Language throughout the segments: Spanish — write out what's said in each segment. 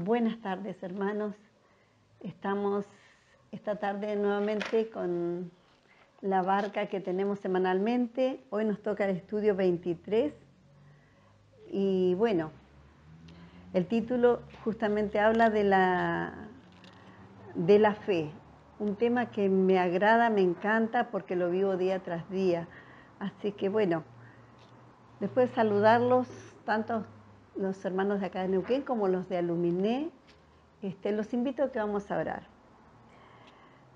Buenas tardes, hermanos. Estamos esta tarde nuevamente con la barca que tenemos semanalmente. Hoy nos toca el estudio 23. Y bueno, el título justamente habla de la fe. Un tema que me agrada, me encanta porque lo vivo día tras día. Así que bueno, después de saludarlos, tanto los hermanos de acá de Neuquén como los de Aluminé, los invito a que vamos a orar.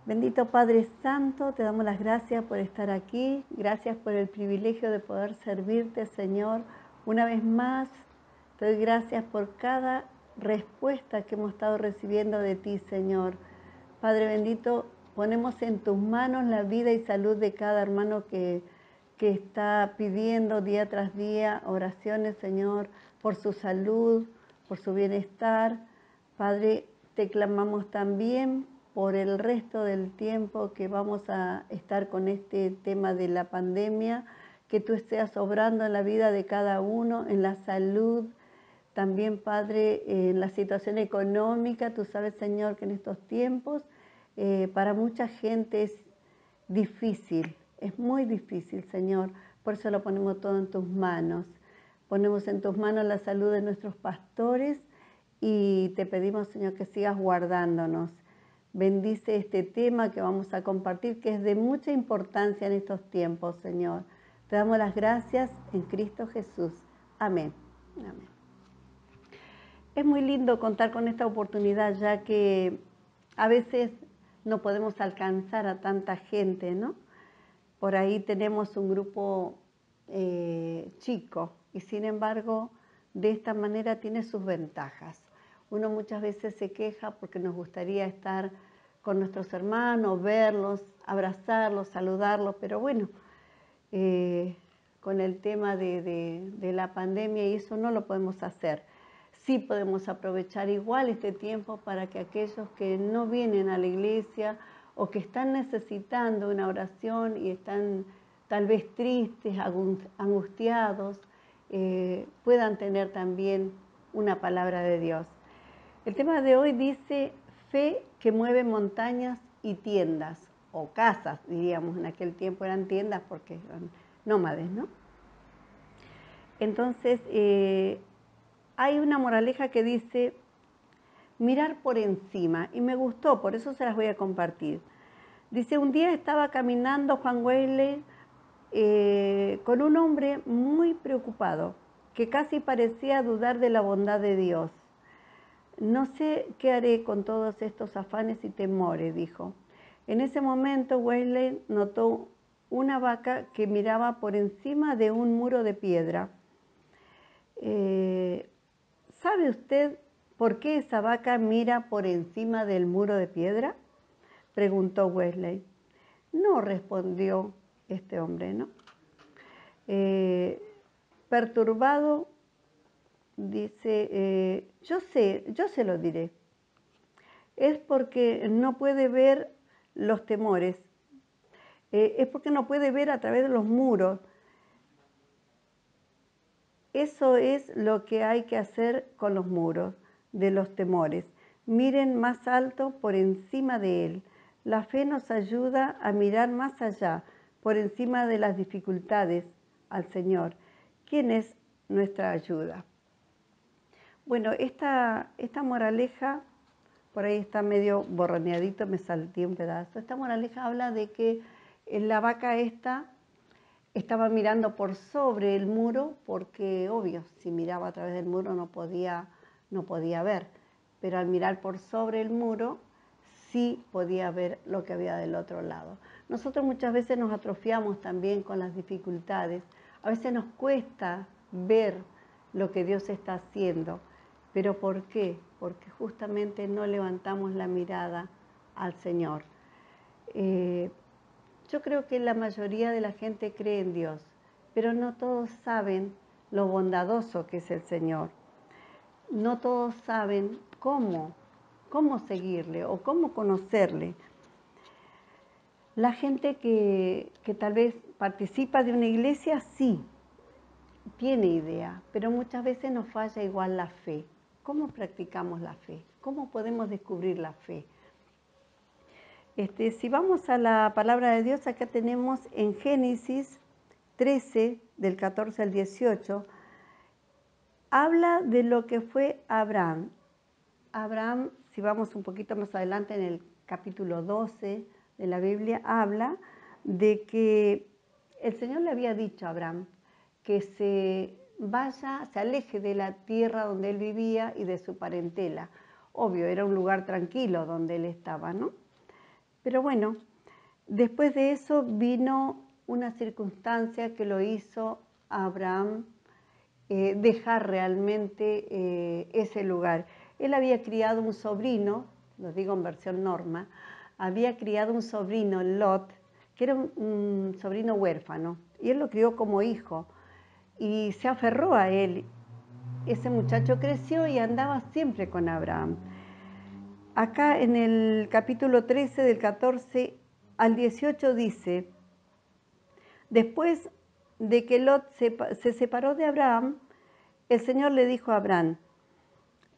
Bendito Padre Santo, te damos las gracias por estar aquí, gracias por el privilegio de poder servirte, Señor. Una vez más, te doy gracias por cada respuesta que hemos estado recibiendo de ti, Señor. Padre bendito, ponemos en tus manos la vida y salud de cada hermano que está pidiendo día tras día oraciones, Señor, por su salud, por su bienestar. Padre, te clamamos también por el resto del tiempo que vamos a estar con este tema de la pandemia, que tú estés obrando en la vida de cada uno, en la salud, también, Padre, en la situación económica. Tú sabes, Señor, que en estos tiempos para mucha gente es difícil, es muy difícil, Señor. Por eso lo ponemos todo en tus manos. Ponemos en tus manos la salud de nuestros pastores y te pedimos, Señor, que sigas guardándonos. Bendice este tema que vamos a compartir, que es de mucha importancia en estos tiempos, Señor. Te damos las gracias en Cristo Jesús. Amén. Amén. Es muy lindo contar con esta oportunidad, ya que a veces no podemos alcanzar a tanta gente, ¿no? Por ahí tenemos un grupo chico y sin embargo de esta manera tiene sus ventajas. Uno muchas veces se queja porque nos gustaría estar con nuestros hermanos, verlos, abrazarlos, saludarlos, pero bueno, con el tema de la pandemia y eso no lo podemos hacer. Sí podemos aprovechar igual este tiempo para que aquellos que no vienen a la iglesia o que están necesitando una oración y están tal vez tristes, angustiados, puedan tener también una palabra de Dios. El tema de hoy dice fe que mueve montañas y tiendas, o casas, diríamos, en aquel tiempo eran tiendas porque eran nómades, ¿no? Entonces, hay una moraleja que dice mirar por encima, y me gustó, por eso se las voy a compartir. Dice, un día estaba caminando Juan Wesley con un hombre muy preocupado, que casi parecía dudar de la bondad de Dios. No sé qué haré con todos estos afanes y temores, dijo. En ese momento Wesley notó una vaca que miraba por encima de un muro de piedra. ¿Sabe usted por qué esa vaca mira por encima del muro de piedra?, preguntó Wesley. No, respondió este hombre, ¿no? Perturbado, dice, yo se lo diré. Es porque no puede ver los temores, es porque no puede ver a través de los muros. Eso es lo que hay que hacer con los muros de los temores. Miren más alto por encima de él. La fe nos ayuda a mirar más allá, por encima de las dificultades, al Señor. ¿Quién es nuestra ayuda? Bueno, esta moraleja, por ahí está medio borroneadito, me salté un pedazo. Esta moraleja habla de que la vaca estaba mirando por sobre el muro porque, obvio, si miraba a través del muro no podía ver, pero al mirar por sobre el muro sí podía ver lo que había del otro lado. Nosotros muchas veces nos atrofiamos también con las dificultades, a veces nos cuesta ver lo que Dios está haciendo, pero ¿por qué? Porque justamente no levantamos la mirada al Señor. Yo creo que la mayoría de la gente cree en Dios, pero no todos saben lo bondadoso que es el Señor. No todos saben cómo seguirle o cómo conocerle. La gente que tal vez participa de una iglesia, sí, tiene idea, pero muchas veces nos falla igual la fe. ¿Cómo practicamos la fe? ¿Cómo podemos descubrir la fe? Si vamos a la palabra de Dios, acá tenemos en Génesis 13, del 14 al 18, habla de lo que fue Abraham. Abraham, si vamos un poquito más adelante en el capítulo 12 de la Biblia, habla de que el Señor le había dicho a Abraham que se aleje de la tierra donde él vivía y de su parentela. Obvio, era un lugar tranquilo donde él estaba, ¿no? Pero bueno, después de eso vino una circunstancia que lo hizo a Abraham dejar realmente ese lugar. Él había criado un sobrino, lo digo en versión Norma, había criado un sobrino, Lot, que era un sobrino huérfano, y él lo crió como hijo, y se aferró a él. Ese muchacho creció y andaba siempre con Abraham. Acá en el capítulo 13, del 14 al 18 dice: después de que Lot se separó de Abraham, el Señor le dijo a Abraham: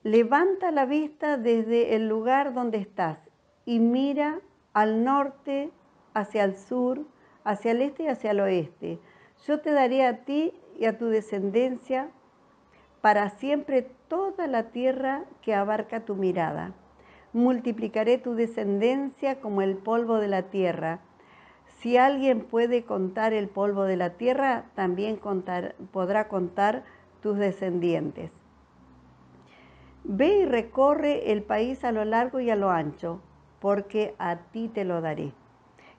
levanta la vista desde el lugar donde estás y mira al norte, hacia el sur, hacia el este y hacia el oeste. Yo te daré a ti y a tu descendencia para siempre toda la tierra que abarca tu mirada. Multiplicaré tu descendencia como el polvo de la tierra. Si alguien puede contar el polvo de la tierra, también podrá contar tus descendientes. Ve y recorre el país a lo largo y a lo ancho, porque a ti te lo daré.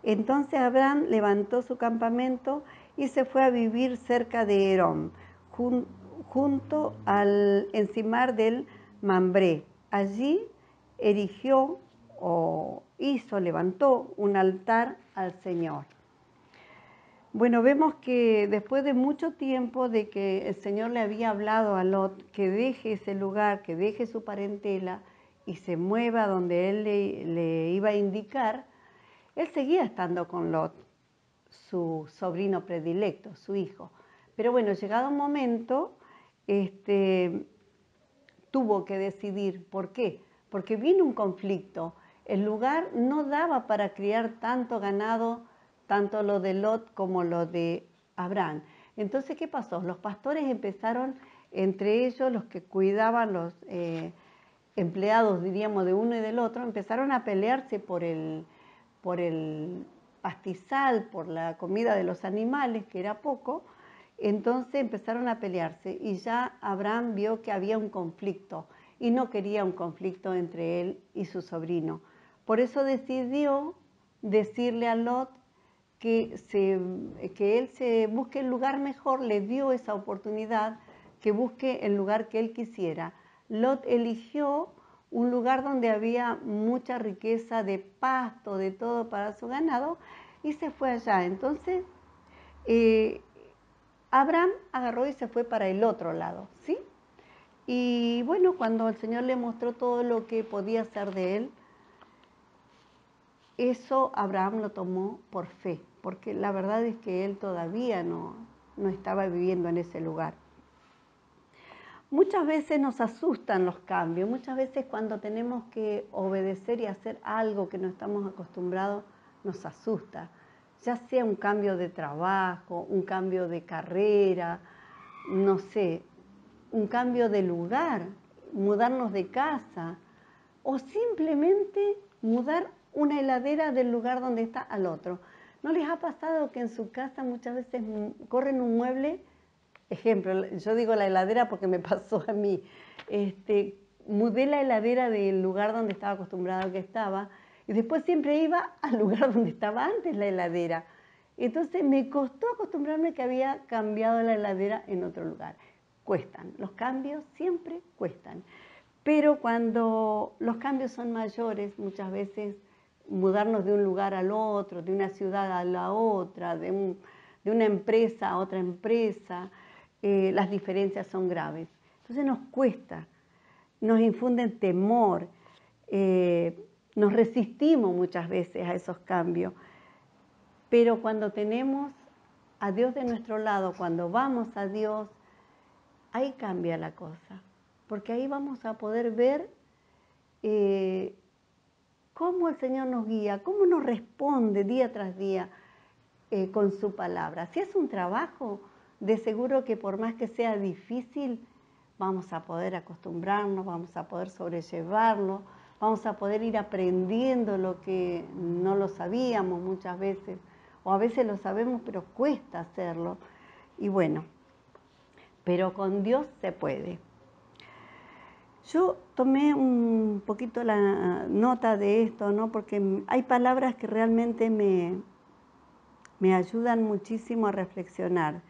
Entonces Abraham levantó su campamento y se fue a vivir cerca de Herón, junto al encimar del Mambré. Allí erigió levantó un altar al Señor. Bueno, vemos que después de mucho tiempo de que el Señor le había hablado a Lot que deje ese lugar, que deje su parentela y se mueva donde él le iba a indicar, él seguía estando con Lot, su sobrino predilecto, su hijo. Pero bueno, llegado un momento, tuvo que decidir. ¿Por qué? Porque vino un conflicto. El lugar no daba para criar tanto ganado, tanto lo de Lot como lo de Abraham. Entonces, ¿qué pasó? Los pastores empezaron, entre ellos los que cuidaban los empleados, diríamos, de uno y del otro, empezaron a pelearse por el pastizal, por la comida de los animales, que era poco. Entonces empezaron a pelearse y ya Abraham vio que había un conflicto y no quería un conflicto entre él y su sobrino. Por eso decidió decirle a Lot que él se busque el lugar mejor, le dio esa oportunidad, que busque el lugar que él quisiera. Lot eligió un lugar donde había mucha riqueza de pasto, de todo para su ganado, y se fue allá. Entonces, Abraham agarró y se fue para el otro lado, ¿sí? Y bueno, cuando el Señor le mostró todo lo que podía hacer de él, eso Abraham lo tomó por fe, porque la verdad es que él todavía no estaba viviendo en ese lugar. Muchas veces nos asustan los cambios, muchas veces cuando tenemos que obedecer y hacer algo que no estamos acostumbrados, nos asusta. Ya sea un cambio de trabajo, un cambio de carrera, no sé, un cambio de lugar, mudarnos de casa o simplemente mudar una heladera del lugar donde está al otro. ¿No les ha pasado que en su casa muchas veces corren un mueble? Ejemplo, yo digo la heladera porque me pasó a mí. Mudé la heladera del lugar donde estaba acostumbrado que estaba y después siempre iba al lugar donde estaba antes la heladera. Entonces me costó acostumbrarme que había cambiado la heladera en otro lugar. Cuestan, los cambios siempre cuestan. Pero cuando los cambios son mayores, muchas veces mudarnos de un lugar al otro, de una ciudad a la otra, de una empresa a otra empresa, las diferencias son graves. Entonces nos cuesta, nos infunden temor, nos resistimos muchas veces a esos cambios. Pero cuando tenemos a Dios de nuestro lado, cuando vamos a Dios, ahí cambia la cosa. porque ahí vamos a poder ver cómo el Señor nos guía, cómo nos responde día tras día con su palabra. Si es un trabajo, de seguro que por más que sea difícil, vamos a poder acostumbrarnos, vamos a poder sobrellevarlo, vamos a poder ir aprendiendo lo que no lo sabíamos muchas veces, o a veces lo sabemos pero cuesta hacerlo. Y bueno, pero con Dios se puede. Yo tomé un poquito la nota de esto, ¿no? Porque hay palabras que realmente me ayudan muchísimo a reflexionar.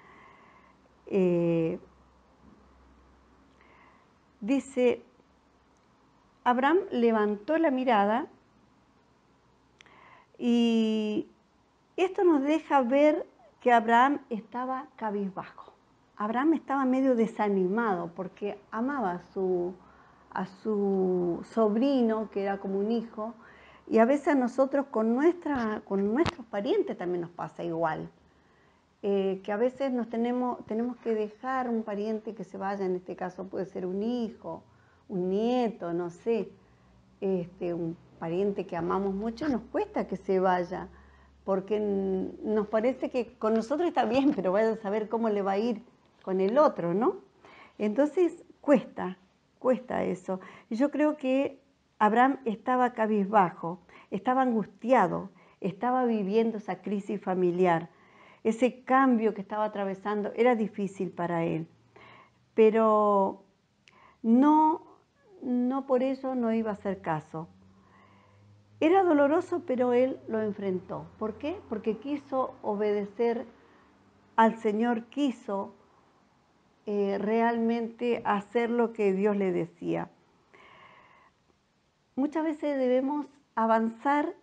Dice, Abraham levantó la mirada y esto nos deja ver que Abraham estaba cabizbajo. Abraham estaba medio desanimado porque amaba a su sobrino, que era como un hijo, y a veces a nosotros con nuestros parientes también nos pasa igual. Que a veces tenemos que dejar un pariente que se vaya, en este caso puede ser un hijo, un nieto, no sé, un pariente que amamos mucho, nos cuesta que se vaya, porque nos parece que con nosotros está bien, pero vaya a saber cómo le va a ir con el otro, ¿no? Entonces cuesta eso. Y yo creo que Abraham estaba cabizbajo, estaba angustiado, estaba viviendo esa crisis familiar. Ese cambio que estaba atravesando era difícil para él, pero no por eso no iba a hacer caso. Era doloroso, pero él lo enfrentó. ¿Por qué? Porque quiso obedecer al Señor, quiso realmente hacer lo que Dios le decía. Muchas veces debemos avanzar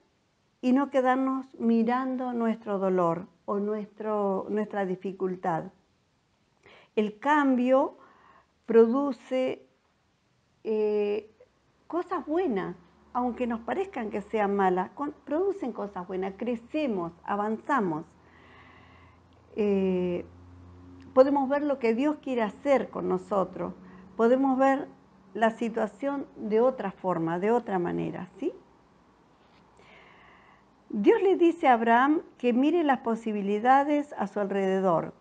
y no quedarnos mirando nuestro dolor o nuestra dificultad. El cambio produce cosas buenas, aunque nos parezcan que sean malas, producen cosas buenas, crecemos, avanzamos. Podemos ver lo que Dios quiere hacer con nosotros, podemos ver la situación de otra forma, de otra manera, ¿sí? Dios le dice a Abraham que mire las posibilidades a su alrededor.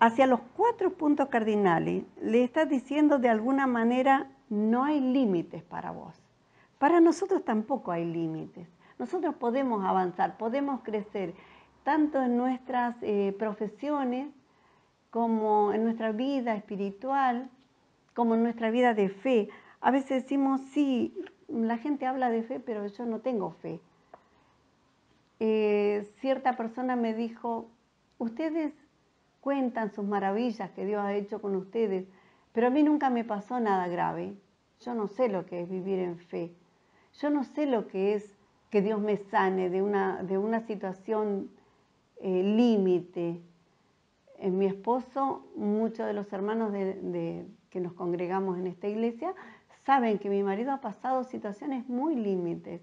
Hacia los 4 puntos cardinales le está diciendo de alguna manera, no hay límites para vos. Para nosotros tampoco hay límites. Nosotros podemos avanzar, podemos crecer, tanto en nuestras profesiones, como en nuestra vida espiritual, como en nuestra vida de fe. A veces decimos, sí, la gente habla de fe, pero yo no tengo fe. Cierta persona me dijo, ustedes cuentan sus maravillas que Dios ha hecho con ustedes, pero a mí nunca me pasó nada grave. Yo no sé lo que es vivir en fe. Yo no sé lo que es que Dios me sane de una situación límite. Mi esposo, muchos de los hermanos que nos congregamos en esta iglesia, saben que mi marido ha pasado situaciones muy límites,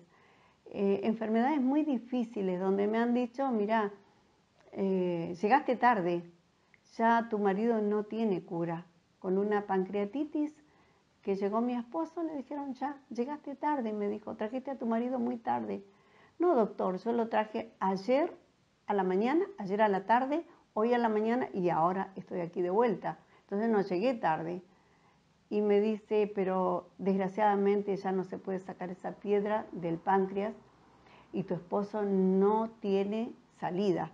enfermedades muy difíciles, donde me han dicho, mira, llegaste tarde, ya tu marido no tiene cura. Con una pancreatitis que llegó mi esposo, le dijeron, ya, llegaste tarde, y me dijo, trajiste a tu marido muy tarde. No, doctor, yo lo traje ayer a la mañana, ayer a la tarde, hoy a la mañana y ahora estoy aquí de vuelta. Entonces no llegué tarde. Y me dice, pero desgraciadamente ya no se puede sacar esa piedra del páncreas y tu esposo no tiene salida.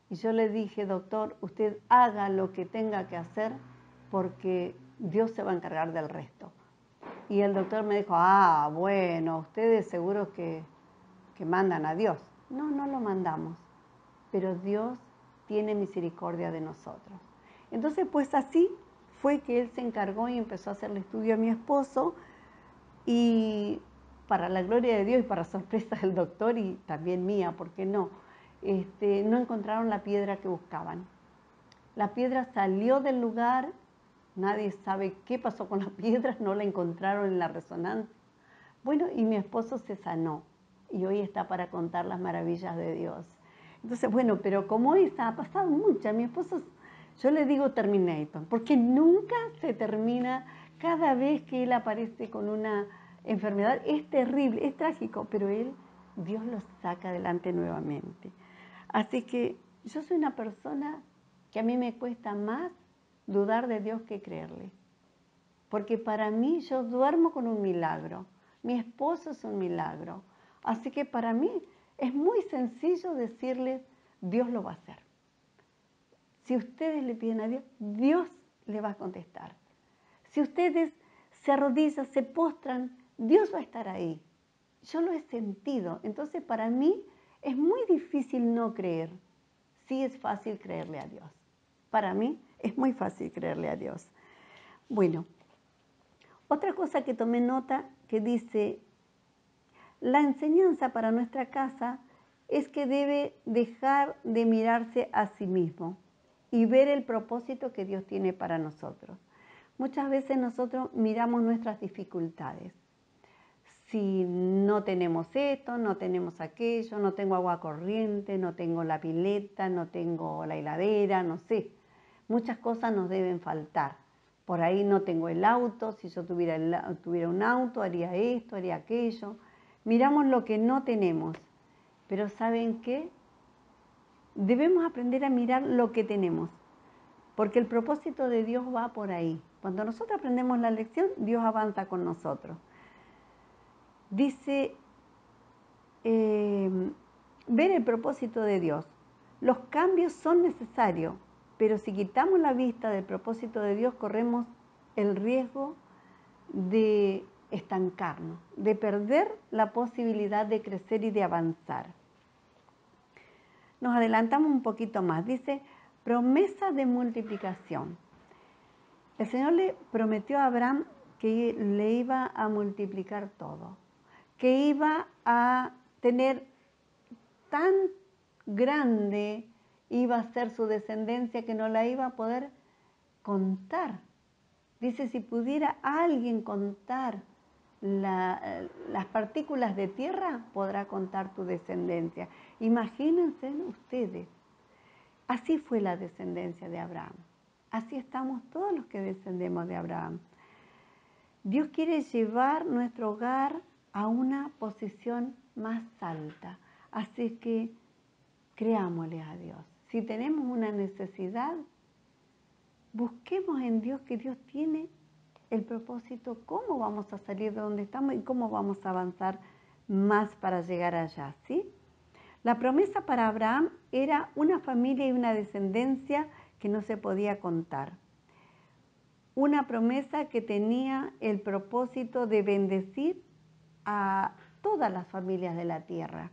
Y yo le dije, doctor, usted haga lo que tenga que hacer porque Dios se va a encargar del resto. Y el doctor me dijo, bueno, ustedes seguro que mandan a Dios. No, no lo mandamos, pero Dios tiene misericordia de nosotros. Entonces, pues así fue que él se encargó y empezó a hacerle estudio a mi esposo y para la gloria de Dios y para sorpresa del doctor y también mía, ¿por qué no? No encontraron la piedra que buscaban. La piedra salió del lugar, nadie sabe qué pasó con la piedra, no la encontraron en la resonancia. Bueno, y mi esposo se sanó y hoy está para contar las maravillas de Dios. Entonces, bueno, pero como esa ha pasado mucha, mi esposo, Yo le digo Terminator, porque nunca se termina. Cada vez que él aparece con una enfermedad es terrible, es trágico, pero Dios lo saca adelante nuevamente. Así que yo soy una persona que a mí me cuesta más dudar de Dios que creerle. Porque para mí yo duermo con un milagro, mi esposo es un milagro. Así que para mí es muy sencillo decirles, Dios lo va a hacer. Si ustedes le piden a Dios, Dios le va a contestar. Si ustedes se arrodillan, se postran, Dios va a estar ahí. Yo lo he sentido. Entonces para mí es muy difícil no creer. Sí es fácil creerle a Dios. Para mí es muy fácil creerle a Dios. Bueno, otra cosa que tomé nota que dice, la enseñanza para nuestra casa es que debe dejar de mirarse a sí mismo y ver el propósito que Dios tiene para nosotros. Muchas veces nosotros miramos nuestras dificultades. Si no tenemos esto, no tenemos aquello, no tengo agua corriente, no tengo la pileta, no tengo la heladera, no sé. Muchas cosas nos deben faltar. Por ahí no tengo el auto, si yo tuviera un auto, haría esto, haría aquello. Miramos lo que no tenemos. Pero ¿saben qué? Debemos aprender a mirar lo que tenemos. Porque el propósito de Dios va por ahí. Cuando nosotros aprendemos la lección, Dios avanza con nosotros. Dice, ver el propósito de Dios. Los cambios son necesarios, pero si quitamos la vista del propósito de Dios, corremos el riesgo de estancarnos, de perder la posibilidad de crecer y de avanzar. Nos adelantamos un poquito más. Dice, promesa de multiplicación. El Señor le prometió a Abraham que le iba a multiplicar todo, que iba a tener tan grande, iba a ser su descendencia que no la iba a poder contar. Dice, si pudiera alguien contar las partículas de tierra, podrá contar tu descendencia. Imagínense ustedes, así fue la descendencia de Abraham. Así estamos todos los que descendemos de Abraham. Dios quiere llevar nuestro hogar a una posición más alta. Así que creámosle a Dios. Si tenemos una necesidad, busquemos en Dios que Dios tiene el propósito, cómo vamos a salir de donde estamos y cómo vamos a avanzar más para llegar allá, ¿sí? La promesa para Abraham era una familia y una descendencia que no se podía contar. Una promesa que tenía el propósito de bendecir a todas las familias de la tierra.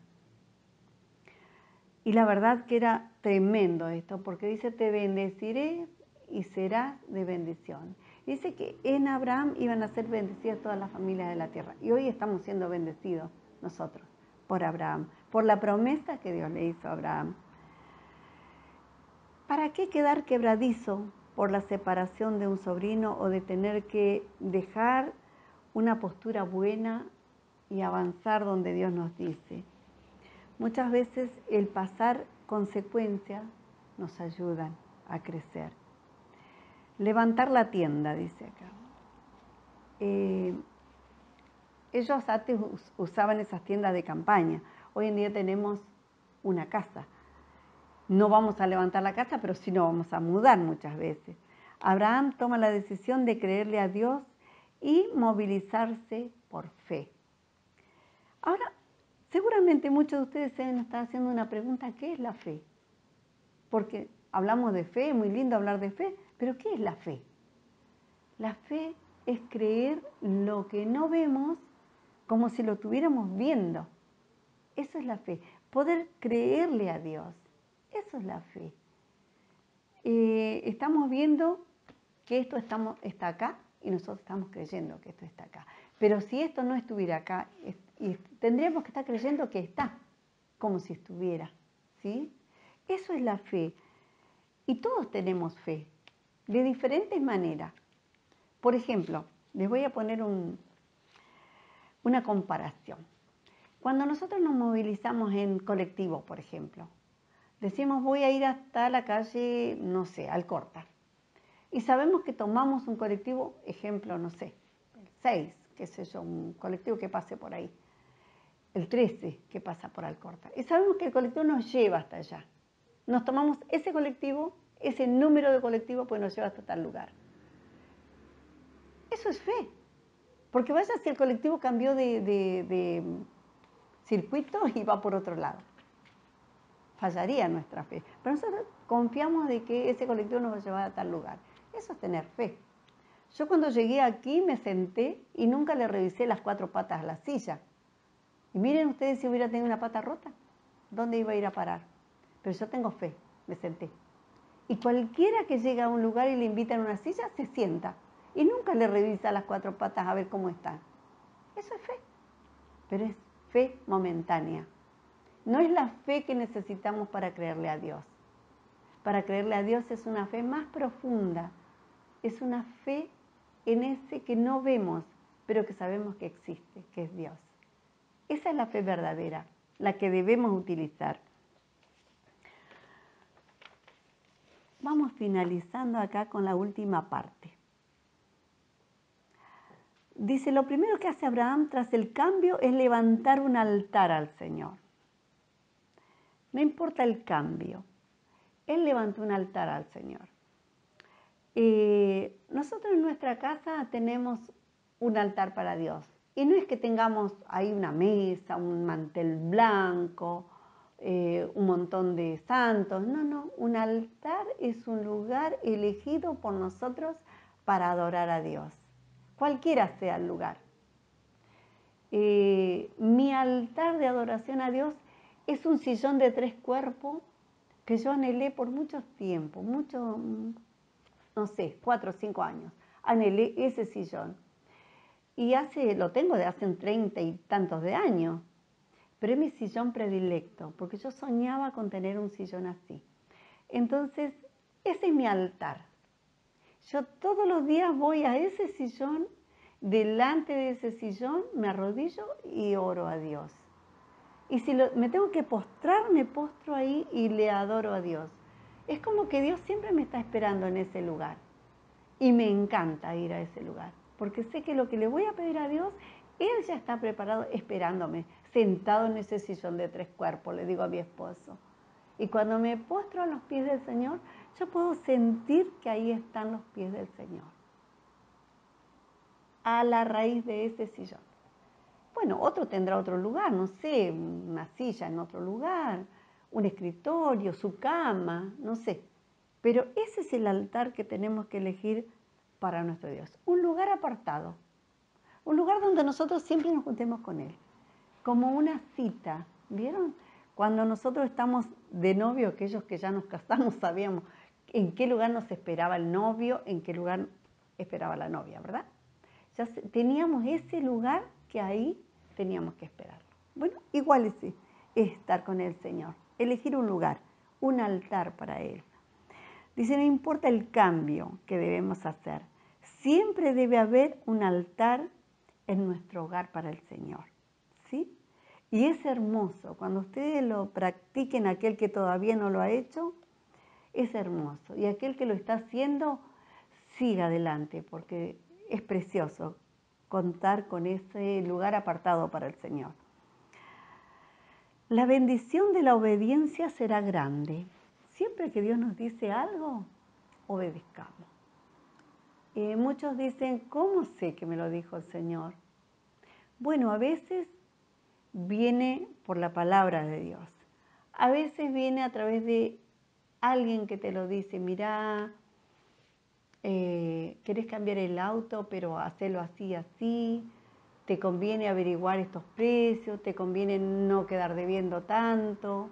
Y la verdad que era tremendo esto, porque dice, te bendeciré y serás de bendición. Dice que en Abraham iban a ser bendecidas todas las familias de la tierra. Y hoy estamos siendo bendecidos nosotros por Abraham, por la promesa que Dios le hizo a Abraham. ¿Para qué quedar quebradizo por la separación de un sobrino o de tener que dejar una postura buena y avanzar donde Dios nos dice? Muchas veces el pasar consecuencias nos ayudan a crecer. Levantar la tienda, dice acá. Ellos antes usaban esas tiendas de campaña. Hoy en día tenemos una casa. No vamos a levantar la casa, pero sí nos vamos a mudar muchas veces. Abraham toma la decisión de creerle a Dios y movilizarse por fe. Ahora, seguramente muchos de ustedes se deben estar haciendo una pregunta, ¿qué es la fe? Porque hablamos de fe, es muy lindo hablar de fe, pero ¿qué es la fe? La fe es creer lo que no vemos como si lo estuviéramos viendo. Eso es la fe, poder creerle a Dios. Eso es la fe. Estamos viendo que esto está acá y nosotros estamos creyendo que esto está acá. Pero si esto no estuviera acá, tendríamos que estar creyendo que está, como si estuviera, ¿sí? Eso es la fe. Y todos tenemos fe, de diferentes maneras. Por ejemplo, les voy a poner una comparación. Cuando nosotros nos movilizamos en colectivo, por ejemplo, Decimos, voy a ir hasta la calle, no sé, Alcorta. Y sabemos que tomamos un colectivo, ejemplo, no sé, el 6, qué sé yo, un colectivo que pase por ahí. El 13 que pasa por Alcorta. Y sabemos que el colectivo nos lleva hasta allá. Nos tomamos ese colectivo, ese número de colectivo, pues nos lleva hasta tal lugar. Eso es fe. Porque vaya si el colectivo cambió de circuito y va por otro lado. Fallaría nuestra fe. Pero nosotros confiamos de que ese colectivo nos va a llevar a tal lugar. Eso es tener fe. Yo cuando llegué aquí me senté y nunca le revisé las 4 patas a la silla. Y miren ustedes si hubiera tenido una pata rota, ¿dónde iba a ir a parar? Pero yo tengo fe, me senté. Y cualquiera que llega a un lugar y le invitan a una silla, se sienta. Y nunca le revisa las 4 patas a ver cómo están. Eso es fe. Pero es fe momentánea. No es la fe que necesitamos para creerle a Dios. Para creerle a Dios es una fe más profunda. Es una fe en ese que no vemos, pero que sabemos que existe, que es Dios. Esa es la fe verdadera, la que debemos utilizar. Vamos finalizando acá con la última parte. Dice, lo primero que hace Abraham tras el cambio es levantar un altar al Señor. No importa el cambio, él levantó un altar al Señor. Nosotros en nuestra casa tenemos un altar para Dios. Y no es que tengamos ahí una mesa, un mantel blanco, un montón de santos. No, un altar es un lugar elegido por nosotros para adorar a Dios. Cualquiera sea el lugar. Mi altar de adoración a Dios es un sillón de 3 cuerpos que yo anhelé por mucho tiempo, no sé, 4 o 5 años. Anhelé ese sillón. Y lo tengo de hace 30 y tantos de años. Pero es mi sillón predilecto, porque yo soñaba con tener un sillón así. Entonces, ese es mi altar. Yo todos los días voy a ese sillón, delante de ese sillón me arrodillo y oro a Dios. Y si me tengo que postrar, me postro ahí y le adoro a Dios. Es como que Dios siempre me está esperando en ese lugar. Y me encanta ir a ese lugar, porque sé que lo que le voy a pedir a Dios, Él ya está preparado esperándome, sentado en ese sillón de 3 cuerpos, le digo a mi esposo. Y cuando me postro a los pies del Señor, yo puedo sentir que ahí están los pies del Señor, a la raíz de ese sillón. Bueno, otro tendrá otro lugar, no sé, una silla en otro lugar, un escritorio, su cama, no sé. Pero ese es el altar que tenemos que elegir para nuestro Dios. Un lugar apartado, un lugar donde nosotros siempre nos juntemos con Él, como una cita, ¿vieron? Cuando nosotros estamos de novio, aquellos que ya nos casamos sabíamos en qué lugar nos esperaba el novio, en qué lugar esperaba la novia, ¿verdad? Ya teníamos ese lugar que ahí teníamos que esperarlo. Bueno, igual es estar con el Señor, elegir un lugar, un altar para Él. Dice, no importa el cambio que debemos hacer, siempre debe haber un altar en nuestro hogar para el Señor, ¿sí? Y es hermoso, cuando ustedes lo practiquen, aquel que todavía no lo ha hecho, es hermoso. Y aquel que lo está haciendo, siga adelante, porque es precioso contar con ese lugar apartado para el Señor. La bendición de la obediencia será grande. Siempre que Dios nos dice algo, obedezcamos. Muchos dicen, ¿cómo sé que me lo dijo el Señor? Bueno, a veces viene por la palabra de Dios. A veces viene a través de alguien que te lo dice, mirá, querés cambiar el auto, pero hacelo así, así. Te conviene averiguar estos precios, te conviene no quedar debiendo tanto,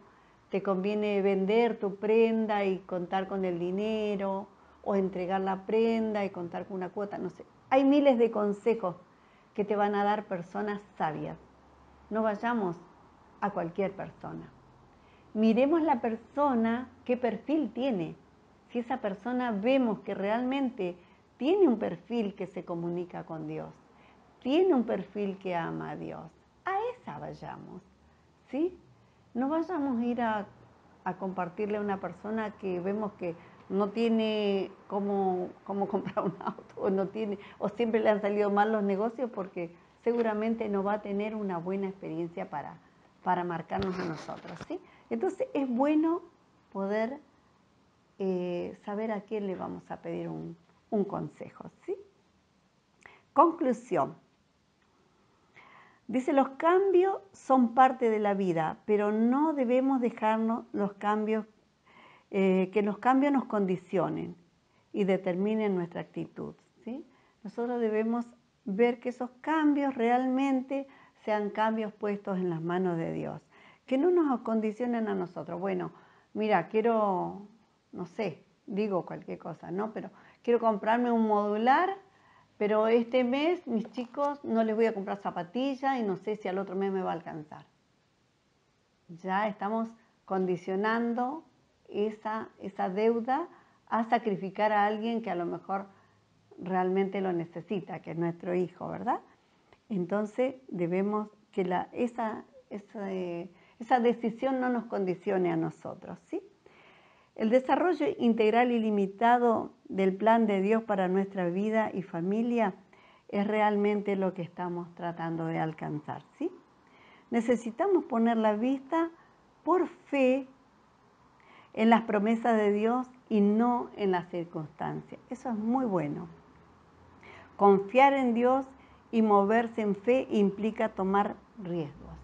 te conviene vender tu prenda y contar con el dinero, o entregar la prenda y contar con una cuota, no sé. Hay miles de consejos que te van a dar personas sabias. No vayamos a cualquier persona. Miremos la persona, qué perfil tiene. Si esa persona vemos que realmente tiene un perfil que se comunica con Dios, tiene un perfil que ama a Dios, a esa vayamos, ¿sí? No vayamos a ir a a compartirle a una persona que vemos que no tiene cómo comprar un auto, o siempre le han salido mal los negocios, porque seguramente no va a tener una buena experiencia para marcarnos a nosotros, ¿sí? Entonces es bueno poder saber a quién le vamos a pedir un consejo, ¿sí? Conclusión. Dice, los cambios son parte de la vida, pero no debemos dejarnos los cambios, que los cambios nos condicionen y determinen nuestra actitud, ¿sí? Nosotros debemos ver que esos cambios realmente sean cambios puestos en las manos de Dios, que no nos condicionen a nosotros. Bueno, mira, quiero, no sé, digo cualquier cosa, ¿no? Pero quiero comprarme un modular, pero este mes mis chicos no les voy a comprar zapatillas y no sé si al otro mes me va a alcanzar. Ya estamos condicionando esa deuda a sacrificar a alguien que a lo mejor realmente lo necesita, que es nuestro hijo, ¿verdad? Entonces debemos que esa decisión no nos condicione a nosotros, ¿sí? El desarrollo integral y limitado del plan de Dios para nuestra vida y familia es realmente lo que estamos tratando de alcanzar, ¿sí? Necesitamos poner la vista por fe en las promesas de Dios y no en las circunstancias. Eso es muy bueno. Confiar en Dios y moverse en fe implica tomar riesgos,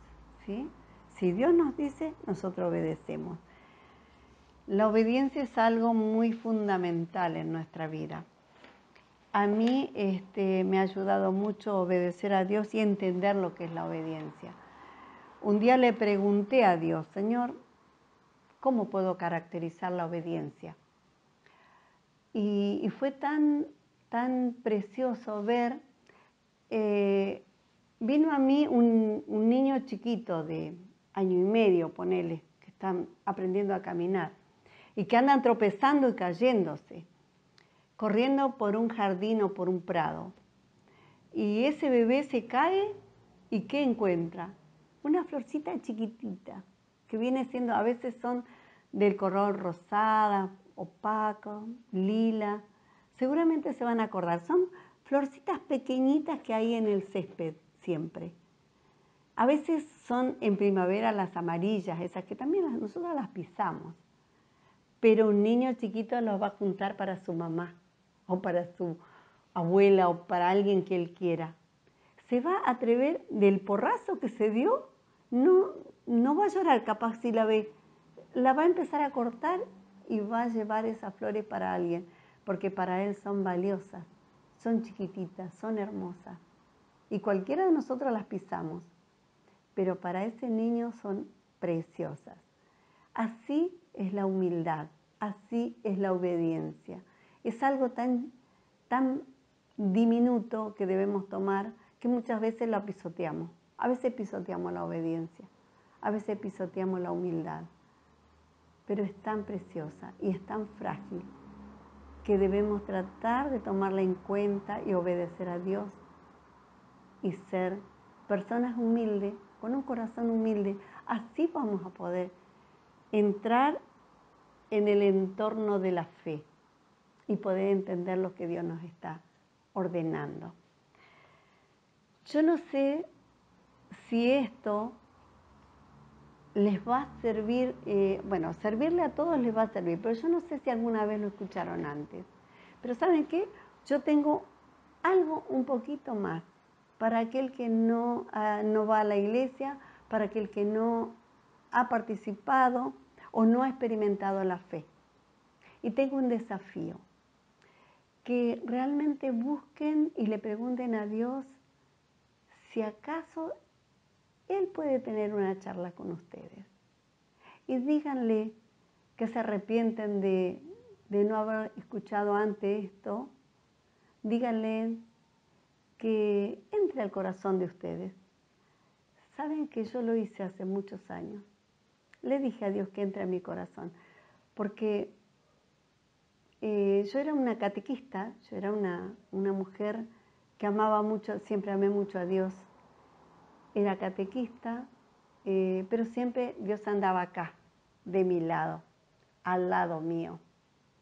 ¿sí? Si Dios nos dice, nosotros obedecemos. La obediencia es algo muy fundamental en nuestra vida. A mí me ha ayudado mucho obedecer a Dios y entender lo que es la obediencia. Un día le pregunté a Dios, Señor, ¿cómo puedo caracterizar la obediencia? Y fue tan precioso ver, vino a mí un niño chiquito de 1 año y medio, ponele, que están aprendiendo a caminar, y que andan tropezando y cayéndose, corriendo por un jardín o por un prado. Y ese bebé se cae y ¿qué encuentra? Una florcita chiquitita, que viene siendo, a veces son del color rosada, opaco, lila. Seguramente se van a acordar. Son florcitas pequeñitas que hay en el césped siempre. A veces son en primavera las amarillas, esas que también nosotros las pisamos. Pero un niño chiquito los va a juntar para su mamá o para su abuela o para alguien que él quiera. Se va a atrever del porrazo que se dio, no va a llorar capaz si la ve, la va a empezar a cortar y va a llevar esas flores para alguien, porque para él son valiosas, son chiquititas, son hermosas. Y cualquiera de nosotros las pisamos, pero para ese niño son preciosas. Así es la humildad, así es la obediencia. Es algo tan diminuto que debemos tomar que muchas veces la pisoteamos. A veces pisoteamos la obediencia, a veces pisoteamos la humildad. Pero es tan preciosa y es tan frágil que debemos tratar de tomarla en cuenta y obedecer a Dios y ser personas humildes, con un corazón humilde. Así vamos a poder entrar en el entorno de la fe y poder entender lo que Dios nos está ordenando. Yo no sé si esto les va a servir, bueno, servirle a todos les va a servir, pero yo no sé si alguna vez lo escucharon antes. Pero ¿saben qué? Yo tengo algo un poquito más para aquel que no va a la iglesia, para aquel que no ha participado o no ha experimentado la fe. Y tengo un desafío, que realmente busquen y le pregunten a Dios si acaso Él puede tener una charla con ustedes. Y díganle que se arrepienten de no haber escuchado antes esto. Díganle que entre al corazón de ustedes. Saben que yo lo hice hace muchos años. Le dije a Dios que entre a mi corazón, porque yo era una catequista, yo era una mujer que amaba mucho, siempre amé mucho a Dios. Era catequista, pero siempre Dios andaba acá. de mi lado, al lado mío.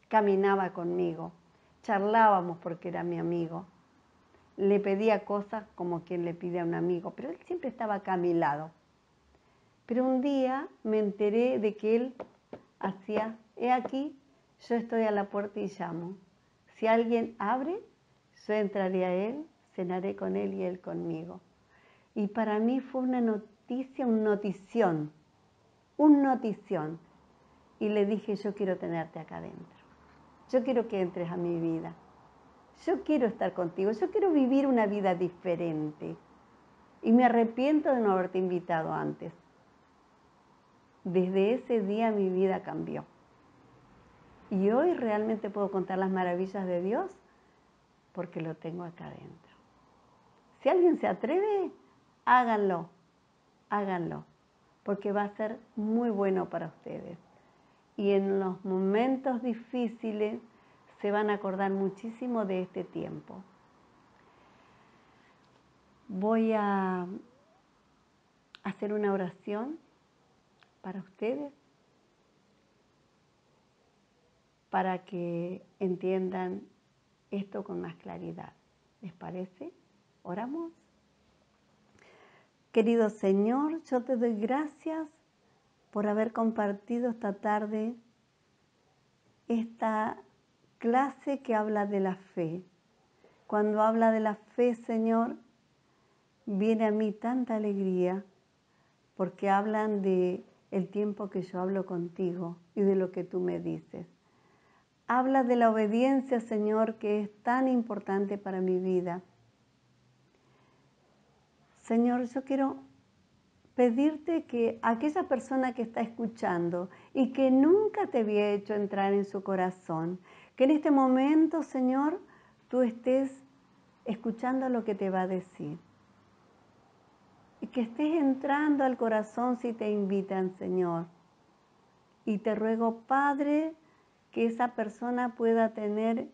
Caminaba conmigo, charlábamos porque era mi amigo. Le pedía cosas como quien le pide a un amigo, pero él siempre estaba acá a mi lado. Pero un día me enteré de que él hacía, he aquí, yo estoy a la puerta y llamo. Si alguien abre, yo entraré a él, cenaré con él y él conmigo. Y para mí fue una noticia, un notición. Y le dije, yo quiero tenerte acá adentro. Yo quiero que entres a mi vida. Yo quiero estar contigo. Yo quiero vivir una vida diferente. Y me arrepiento de no haberte invitado antes. Desde ese día mi vida cambió. Y hoy realmente puedo contar las maravillas de Dios porque lo tengo acá adentro. Si alguien se atreve, háganlo, porque va a ser muy bueno para ustedes. Y en los momentos difíciles se van a acordar muchísimo de este tiempo. Voy a hacer una oración para ustedes, para que entiendan esto con más claridad. ¿Les parece? ¿Oramos? Querido Señor, yo te doy gracias por haber compartido esta tarde esta clase que habla de la fe. Cuando habla de la fe, Señor, viene a mí tanta alegría porque hablan de el tiempo que yo hablo contigo y de lo que tú me dices. Habla de la obediencia, Señor, que es tan importante para mi vida. Señor, yo quiero pedirte que aquella persona que está escuchando y que nunca te había hecho entrar en su corazón, que en este momento, Señor, tú estés escuchando lo que te va a decir. Y que estés entrando al corazón si te invitan, Señor. Y te ruego, Padre, que esa persona pueda tener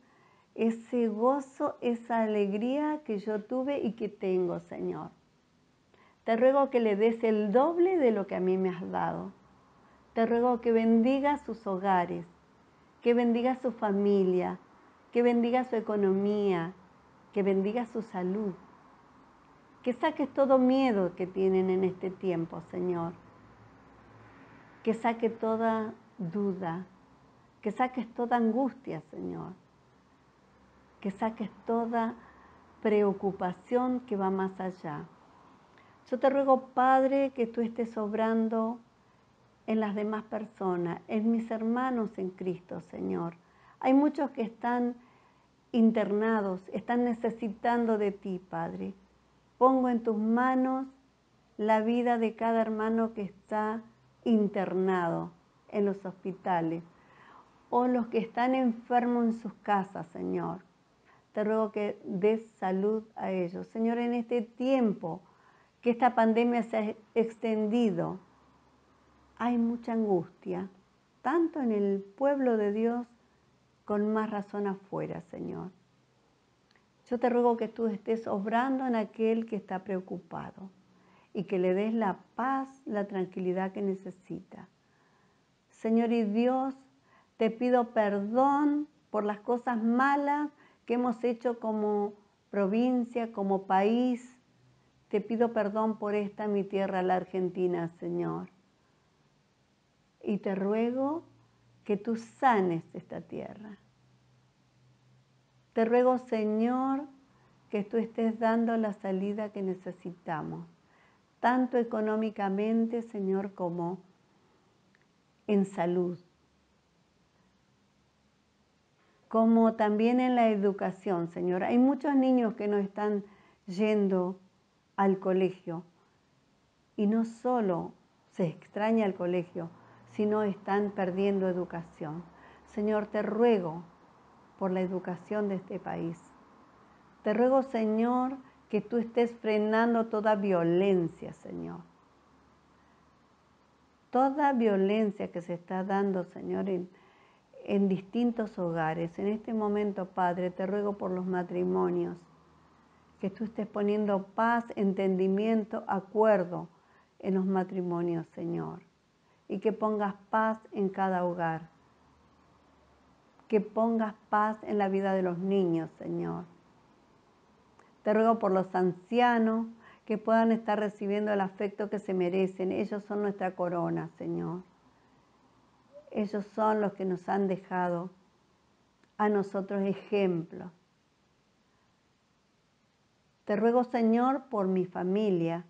ese gozo, esa alegría que yo tuve y que tengo, Señor. Te ruego que le des el doble de lo que a mí me has dado. Te ruego que bendiga sus hogares, que bendiga su familia, que bendiga su economía, que bendiga su salud. Que saques todo miedo que tienen en este tiempo, Señor. Que saque toda duda, que saques toda angustia, Señor. Que saques toda preocupación que va más allá. Yo te ruego, Padre, que tú estés obrando en las demás personas, en mis hermanos en Cristo, Señor. Hay muchos que están internados, están necesitando de ti, Padre. Pongo en tus manos la vida de cada hermano que está internado en los hospitales o los que están enfermos en sus casas, Señor. Te ruego que des salud a ellos. Señor, en este tiempo que esta pandemia se ha extendido, hay mucha angustia, tanto en el pueblo de Dios, con más razón afuera, Señor. Yo te ruego que tú estés obrando en aquel que está preocupado y que le des la paz, la tranquilidad que necesita. Señor y Dios, te pido perdón por las cosas malas que hemos hecho como provincia, como país. Te pido perdón por esta mi tierra, la Argentina, Señor. Y te ruego que tú sanes esta tierra. Te ruego, Señor, que tú estés dando la salida que necesitamos, tanto económicamente, Señor, como en salud, como también en la educación, Señor. Hay muchos niños que no están yendo al colegio y no solo se extraña el colegio, sino están perdiendo educación. Señor, te ruego por la educación de este país. Te ruego, Señor, que tú estés frenando toda violencia, Señor. Toda violencia que se está dando, Señor, en distintos hogares. En este momento, Padre, te ruego por los matrimonios, que tú estés poniendo paz, entendimiento, acuerdo en los matrimonios, Señor. y que pongas paz en cada hogar. Que pongas paz en la vida de los niños, Señor. Te ruego por los ancianos que puedan estar recibiendo el afecto que se merecen. Ellos son nuestra corona, Señor. Ellos son los que nos han dejado a nosotros ejemplos. Te ruego, Señor, por mi familia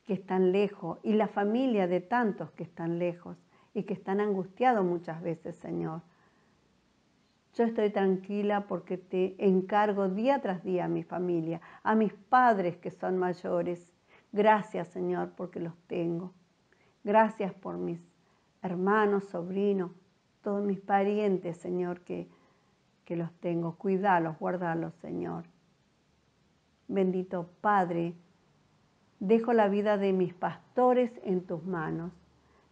que están lejos y la familia de tantos que están lejos y que están angustiados muchas veces, Señor. Yo estoy tranquila porque te encargo día tras día a mi familia, a mis padres que son mayores. Gracias, Señor, porque los tengo. Gracias por mis hermanos, sobrinos, todos mis parientes, Señor, que los tengo. Cuídalos, guárdalos, Señor. Bendito Padre, dejo la vida de mis pastores en tus manos,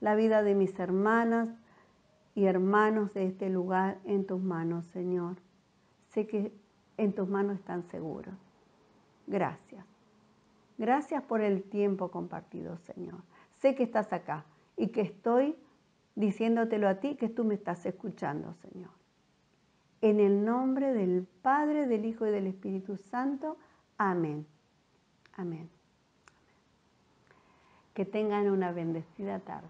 la vida de mis hermanas y hermanos de este lugar en tus manos, Señor. Sé que en tus manos están seguros. Gracias. Gracias por el tiempo compartido, Señor. Sé que estás acá y que estoy diciéndotelo a ti, que tú me estás escuchando, Señor. En el nombre del Padre, del Hijo y del Espíritu Santo. Amén. Amén. Que tengan una bendecida tarde.